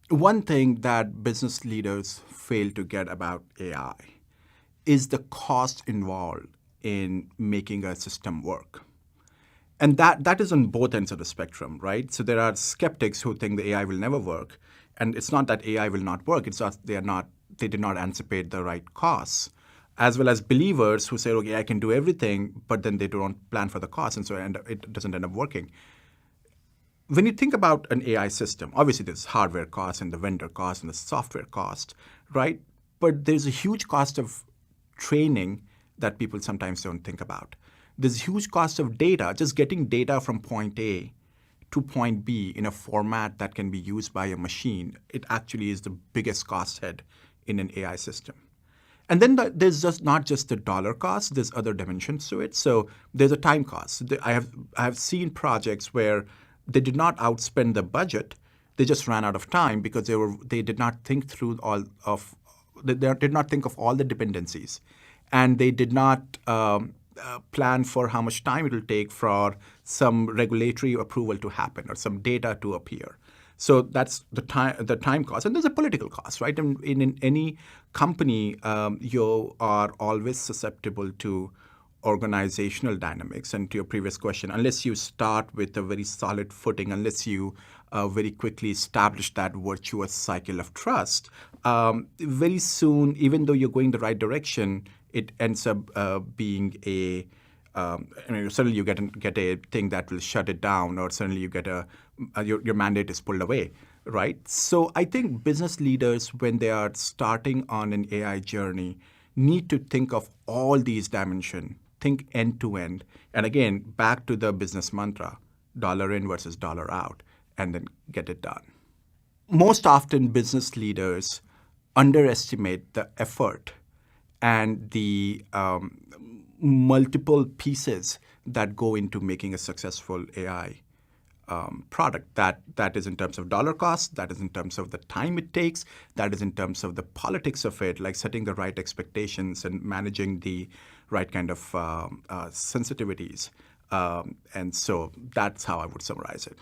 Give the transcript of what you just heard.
One thing that business leaders fail to get about AI is the cost involved in making a system work. And that is on both ends of the spectrum, right? So there are skeptics who think the AI will never work, and it's not that AI will not work. It's just they did not anticipate the right costs, as well as believers who say, okay, I can do everything, but then they don't plan for the cost, and so it doesn't end up working. When you think about an AI system, obviously there's hardware cost and the vendor cost and the software cost, right? But there's a huge cost of training that people sometimes don't think about. There's a huge cost of data, just getting data from point A to point B in a format that can be used by a machine. It actually is the biggest cost head in an AI system. And then there's just not just the dollar cost. There's other dimensions to it. So there's a time cost. I have seen projects where they did not outspend the budget. They just ran out of time because they did not think through they did not think of all the dependencies, and they did not plan for how much time it will take for some regulatory approval to happen or some data to appear. So that's the time cost, and there's a political cost, right? In any company, you are always susceptible to organizational dynamics. And to your previous question, unless you start with a very solid footing, unless you very quickly establish that virtuous cycle of trust, very soon, even though you're going the right direction, it ends up being suddenly you get a thing that will shut it down, or suddenly you get your mandate is pulled away, right? So I think business leaders, when they are starting on an AI journey, need to think of all these dimensions, think end to end, and again, back to the business mantra, dollar in versus dollar out, and then get it done. Most often, business leaders underestimate the effort and the multiple pieces that go into making a successful AI product. That is in terms of dollar cost, that is in terms of the time it takes, that is in terms of the politics of it, like setting the right expectations and managing the right kind of sensitivities. And so that's how I would summarize it.